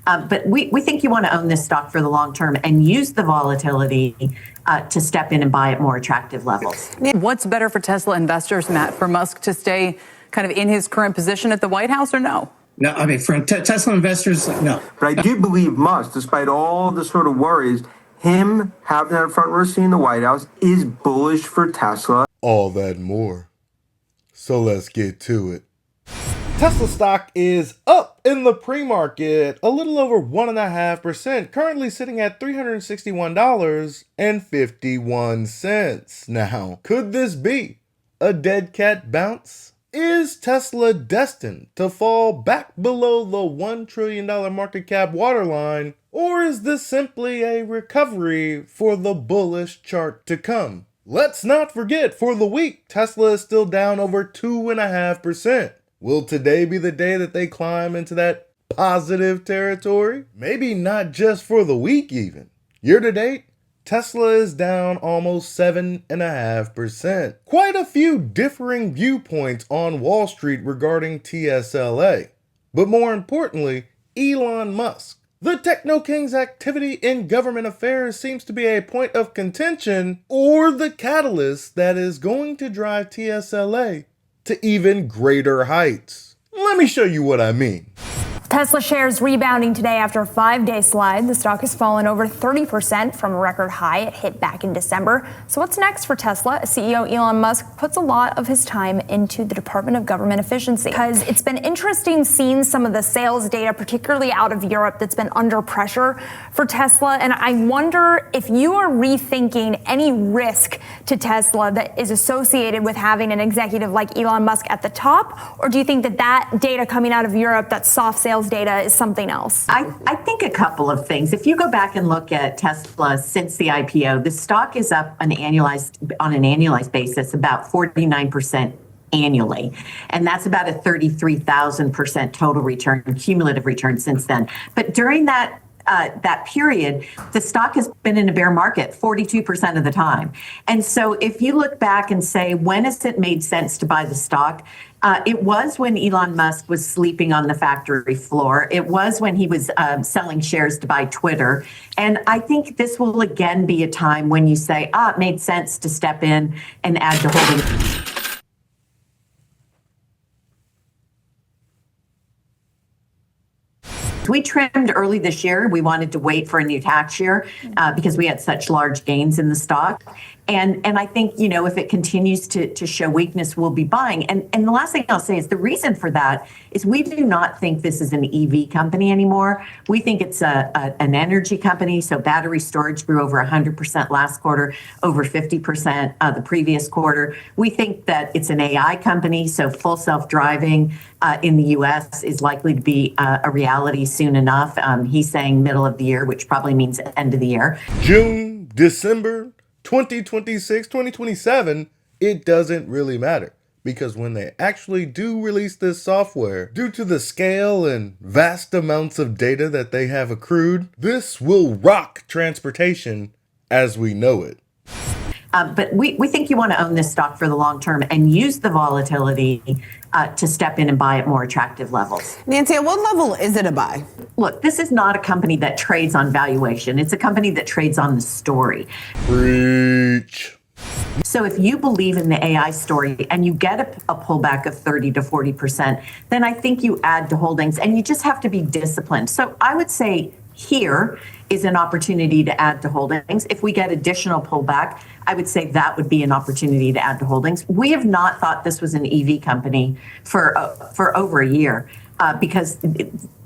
But we think you want to own this stock for the long term and use the volatility to step in and buy at more attractive levels. What's better for Tesla investors, Matt, for Musk to stay kind of in his current position at the White House or no? No, I mean, for Tesla investors, no. But I do believe Musk, despite all the sort of worries, him having that front row seat in the White House is bullish for Tesla. All that and more. So let's get to it. Tesla stock is up in the pre-market a little over 1.5%, currently sitting at $361.51. Now, could this be a dead cat bounce? Is Tesla destined to fall back below the $1 trillion market cap waterline, or is this simply a recovery for the bullish chart to come? Let's not forget, for the week, Tesla is still down over 2.5%. Will today be the day that they climb into that positive territory? Maybe not just for the week even. Year to date, Tesla is down almost 7.5%. Quite a few differing viewpoints on Wall Street regarding TSLA. But more importantly, Elon Musk. The Techno King's activity in government affairs seems to be a point of contention, or the catalyst that is going to drive TSLA to even greater heights. Let me show you what I mean. Tesla shares rebounding today after a 5-day slide. The stock has fallen over 30% from a record high it hit back in December. So what's next for Tesla? CEO Elon Musk puts a lot of his time into the Department of Government Efficiency, because it's been interesting seeing some of the sales data, particularly out of Europe, that's been under pressure for Tesla. And I wonder if you are rethinking any risk to Tesla that is associated with having an executive like Elon Musk at the top, or do you think that that data coming out of Europe, that soft sales data, is something else? I think a couple of things. If you go back and look at Tesla since the IPO, the stock is up on an annualized basis about 49% annually. And that's about a 33,000% total return, cumulative return since then. But during that period, the stock has been in a bear market 42% of the time. And so if you look back and say, when has it made sense to buy the stock? It was when Elon Musk was sleeping on the factory floor. It was when he was selling shares to buy Twitter. And I think this will again be a time when you say, it made sense to step in and add to holding. We trimmed early this year. We wanted to wait for a new tax year because we had such large gains in the stock. And I think, if it continues to show weakness, we'll be buying. And the last thing I'll say is the reason for that is we do not think this is an EV company anymore. We think it's an energy company. So battery storage grew over 100% last quarter, over 50% the previous quarter. We think that it's an AI company. So full self-driving in the US is likely to be a reality soon enough. He's saying middle of the year, which probably means end of the year. June, December, 2026, 2027, it doesn't really matter, because when they actually do release this software, due to the scale and vast amounts of data that they have accrued, this will rock transportation as we know it. But we think you want to own this stock for the long term and use the volatility to step in and buy at more attractive levels. Nancy, at what level is it a buy? Look, this is not a company that trades on valuation. It's a company that trades on the story. Preach. So if you believe in the AI story and you get a pullback of 30 to 40%, then I think you add to holdings, and you just have to be disciplined. So I would say here is an opportunity to add to holdings. If we get additional pullback, I would say that would be an opportunity to add to holdings. We have not thought this was an EV company for over a year because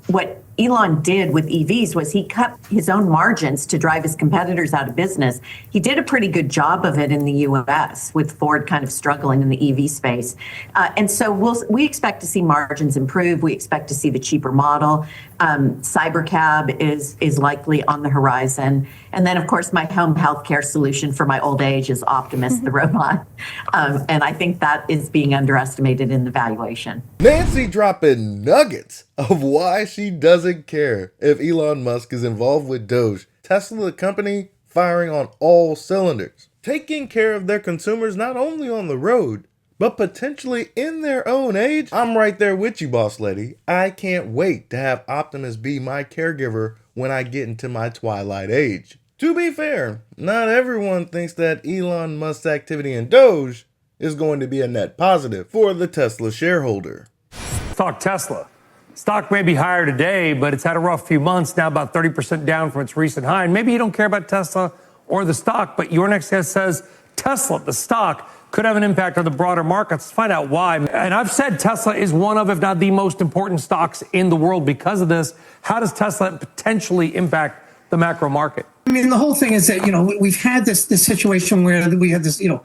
what Elon did with EVs was he cut his own margins to drive his competitors out of business. He did a pretty good job of it in the US, with Ford kind of struggling in the EV space. And so we expect to see margins improve. We expect to see the cheaper model. Cybercab is likely on the horizon. And then, of course, my home healthcare solution for my old age is Optimus, the robot. And I think that is being underestimated in the valuation. Nancy dropping nuggets of why she doesn't care if Elon Musk is involved with DOGE. Tesla, the company, firing on all cylinders, taking care of their consumers not only on the road, but potentially in their own age. I'm right there with you, boss lady. I can't wait to have Optimus be my caregiver when I get into my twilight age. To be fair, not everyone thinks that Elon Musk's activity in Doge is going to be a net positive for the Tesla shareholder. Talk Tesla. Stock may be higher today, but it's had a rough few months, now about 30% down from its recent high. And maybe you don't care about Tesla or the stock, but your next guest says Tesla, the stock, could have an impact on the broader markets. Let's find out why. And I've said Tesla is one of, if not the most important stocks in the world because of this. How does Tesla potentially impact the macro market? I mean, the whole thing is that, we've had this situation where we had this, the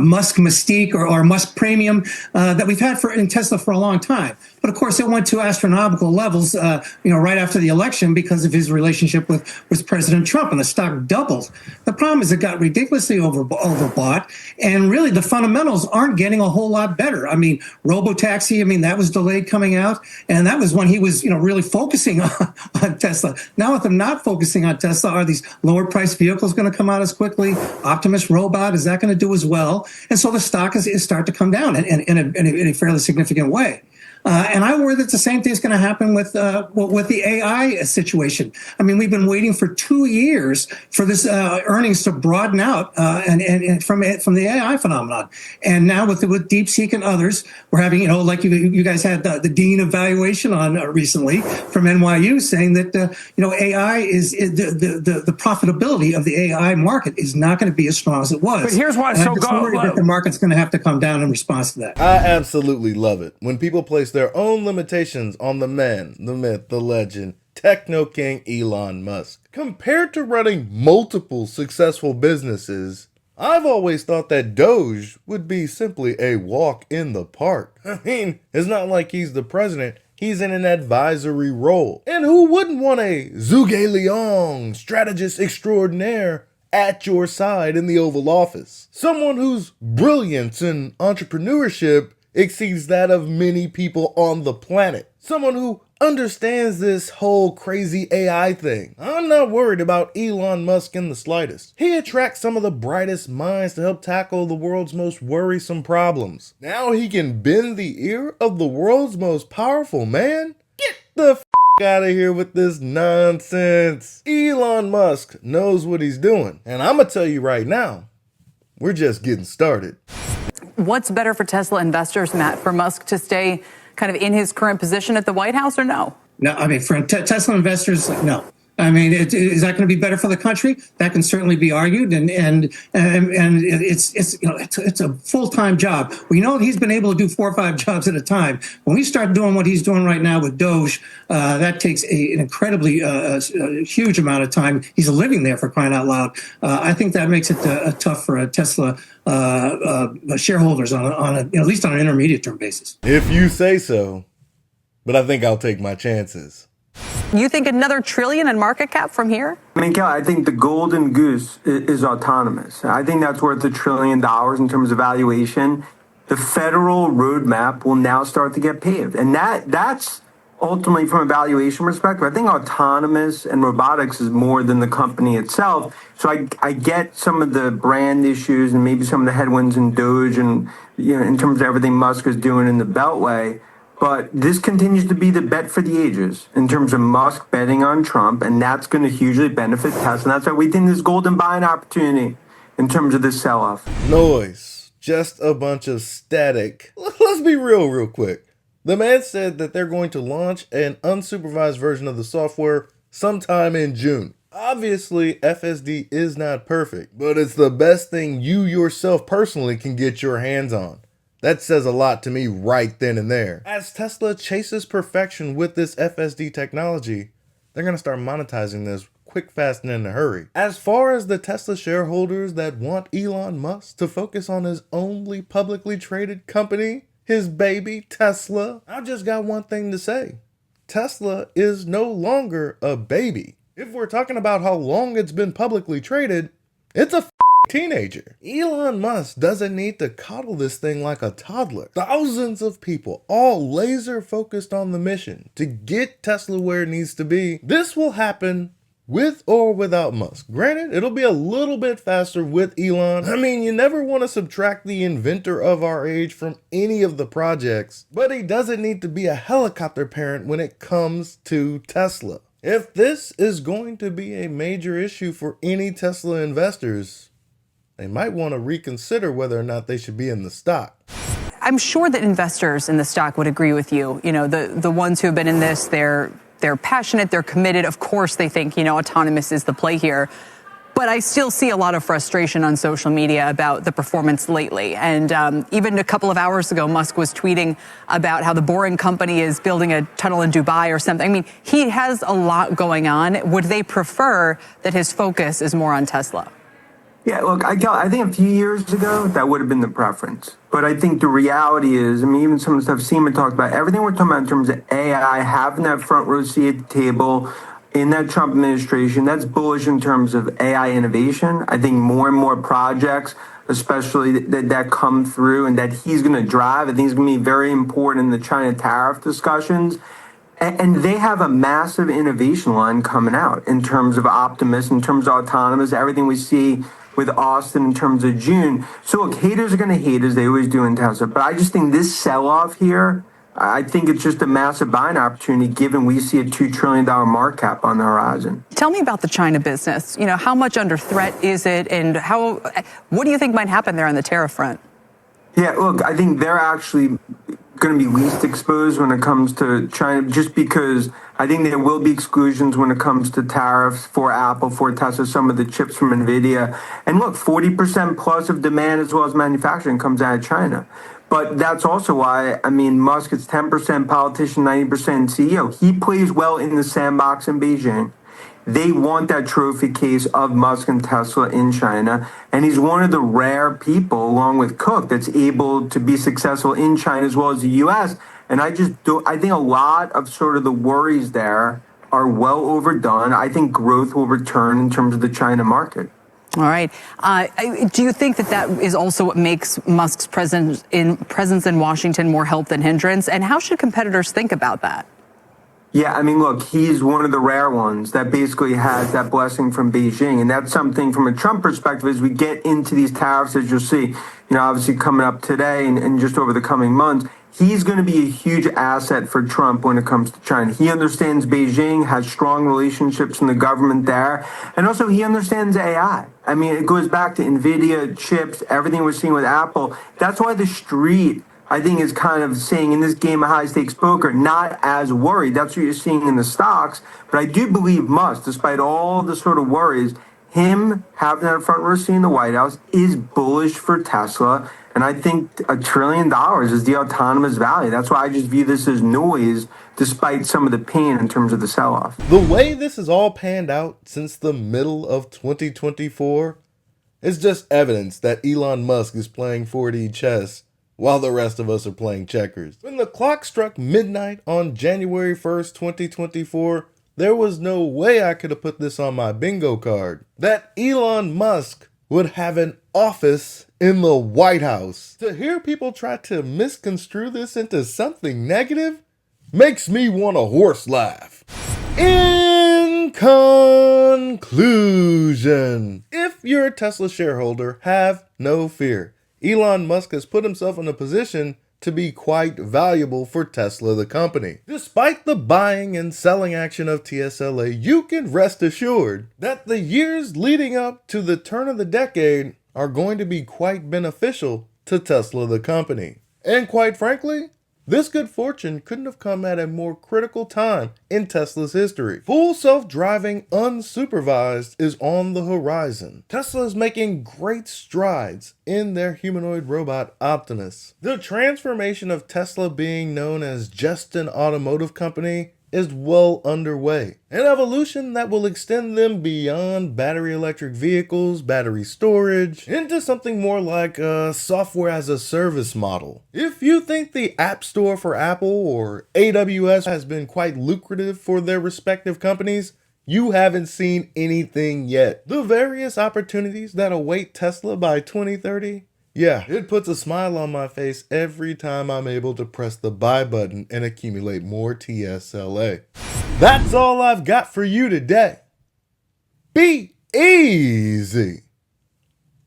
Musk mystique or Musk premium that we've had in Tesla for a long time. But of course, it went to astronomical levels, right after the election because of his relationship with President Trump, and the stock doubled. The problem is it got ridiculously overbought, and really the fundamentals aren't getting a whole lot better. I mean, robotaxi, that was delayed coming out, and that was when he was, really focusing on Tesla. Now with them not focusing on Tesla, are these lower priced vehicles going to come out as quickly? Optimus robot, is that going to do as well? And so the stock is start to come down in a fairly significant way. And I worry that the same thing is going to happen with the AI situation. We've been waiting for 2 years for this earnings to broaden out and from the AI phenomenon. And now with DeepSeek and others, we're having, like you guys had the dean of valuation on recently from NYU saying that AI is the profitability of the AI market is not going to be as strong as it was. But here's why it's so worried that the market's going to have to come down in response to that. I absolutely love it when people place their own limitations on the man, the myth, the legend, techno king Elon Musk. Compared to running multiple successful businesses, I've always thought that Doge would be simply a walk in the park. It's not like he's the president. He's in an advisory role. And who wouldn't want a Zhuge Liang, strategist extraordinaire, at your side in the Oval Office? Someone whose brilliance and entrepreneurship exceeds that of many people on the planet. Someone who understands this whole crazy AI thing. I'm not worried about Elon Musk in the slightest. He attracts some of the brightest minds to help tackle the world's most worrisome problems. Now he can bend the ear of the world's most powerful man? Get the f*** out of here with this nonsense. Elon Musk knows what he's doing. And I'm gonna tell you right now, we're just getting started. What's better for Tesla investors, Matt, for Musk to stay kind of in his current position at the White House or no? No, for Tesla investors, no. Is that going to be better for the country? That can certainly be argued, and it's a full-time job. We know he's been able to do 4 or 5 jobs at a time. When we start doing what he's doing right now with DOGE, that takes an incredibly huge amount of time. He's living there, for crying out loud. I think that makes it tough for Tesla shareholders on at least on an intermediate term basis. If you say so, but I think I'll take my chances. You think another trillion in market cap from here? Kelly, I think the golden goose is autonomous. I think that's worth $1 trillion in terms of valuation. The federal roadmap will now start to get paved. And that's ultimately, from a valuation perspective, I think autonomous and robotics is more than the company itself. So I get some of the brand issues and maybe some of the headwinds in DOGE and in terms of everything Musk is doing in the Beltway. But this continues to be the bet for the ages in terms of Musk betting on Trump, and that's going to hugely benefit Tesla. And that's why we think this golden buying opportunity in terms of this sell-off. Noise. Just a bunch of static. Let's be real quick. The man said that they're going to launch an unsupervised version of the software sometime in June. Obviously, FSD is not perfect, but it's the best thing you yourself personally can get your hands on. That says a lot to me right then and there. As Tesla chases perfection with this FSD technology, they're going to start monetizing this quick, fast, and in a hurry. As far as the Tesla shareholders that want Elon Musk to focus on his only publicly traded company, his baby Tesla, I've just got one thing to say. Tesla is no longer a baby. If we're talking about how long it's been publicly traded, it's a teenager. Elon Musk doesn't need to coddle this thing like a toddler. Thousands of people, all laser focused on the mission to get Tesla where it needs to be. This will happen with or without Musk. Granted, it'll be a little bit faster with Elon. I mean, you never want to subtract the inventor of our age from any of the projects, but he doesn't need to be a helicopter parent when it comes to Tesla. If this is going to be a major issue for any Tesla investors, they might want to reconsider whether or not they should be in the stock. I'm sure that investors in the stock would agree with you. You know, the ones who have been in this, they're passionate, they're committed. Of course, they think, autonomous is the play here. But I still see a lot of frustration on social media about the performance lately. And even a couple of hours ago, Musk was tweeting about how the Boring Company is building a tunnel in Dubai or something. I mean, he has a lot going on. Would they prefer that his focus is more on Tesla? Yeah, look, I think a few years ago, that would have been the preference. But I think the reality is, I mean, even some of the stuff Seaman talked about, everything we're talking about in terms of AI, having that front row seat at the table in that Trump administration, that's bullish in terms of AI innovation. I think more and more projects, especially that come through and that he's going to drive, I think is going to be very important in the China tariff discussions. And they have a massive innovation line coming out in terms of Optimus, in terms of autonomous, everything we see with Austin in terms of June. So look, haters are going to hate as they always do in Tesla. But I just think this sell-off here, I think it's just a massive buying opportunity given we see a $2 trillion market cap on the horizon. Tell me about the China business. How much under threat is it, and what do you think might happen there on the tariff front? Yeah, look, I think they're actually going to be least exposed when it comes to China, just because I think there will be exclusions when it comes to tariffs for Apple, for Tesla, some of the chips from NVIDIA. And look, 40% plus of demand as well as manufacturing comes out of China. But that's also why, I mean, Musk is 10% politician, 90% CEO. He plays well in the sandbox in Beijing. They want that trophy case of Musk and Tesla in China. And he's one of the rare people, along with Cook, that's able to be successful in China as well as the U.S. And I think a lot of sort of the worries there are well overdone. I think growth will return in terms of the China market. All right. Do you think that is also what makes Musk's presence in Washington more help than hindrance? And how should competitors think about that? Yeah, I mean, look, he's one of the rare ones that basically has that blessing from Beijing. And that's something from a Trump perspective as we get into these tariffs, as you'll see, obviously coming up today and just over the coming months, he's going to be a huge asset for Trump when it comes to China. He understands Beijing, has strong relationships in the government there, and also he understands AI. I mean, it goes back to NVIDIA, chips, everything we're seeing with Apple. That's why the street, I think, is kind of saying in this game of high-stakes poker, not as worried. That's what you're seeing in the stocks. But I do believe Musk, despite all the sort of worries, him having that front row seat in the White House is bullish for Tesla. And I think $1 trillion is the autonomous value. That's why I just view this as noise, despite some of the pain in terms of the sell-off. The way this has all panned out since the middle of 2024 is just evidence that Elon Musk is playing 4D chess while the rest of us are playing checkers. When the clock struck midnight on January 1st, 2024, there was no way I could have put this on my bingo card, that Elon Musk would have an office in the White House. To hear people try to misconstrue this into something negative makes me want a horse laugh. In conclusion, if you're a Tesla shareholder, have no fear. Elon Musk has put himself in a position to be quite valuable for Tesla, the company. Despite the buying and selling action of TSLA, you can rest assured that the years leading up to the turn of the decade are going to be quite beneficial to Tesla, the company. And quite frankly, this good fortune couldn't have come at a more critical time in Tesla's history. Full self-driving unsupervised is on the horizon. Tesla is making great strides in their humanoid robot Optimus. The transformation of Tesla being known as just an automotive company is well underway. An evolution that will extend them beyond battery electric vehicles, battery storage, into something more like a software as a service model. If you think the App Store for Apple or AWS has been quite lucrative for their respective companies, you haven't seen anything yet. The various opportunities that await Tesla by 2030, yeah, it puts a smile on my face every time I'm able to press the buy button and accumulate more TSLA. That's all I've got for you today. be easy.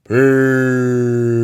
Peace.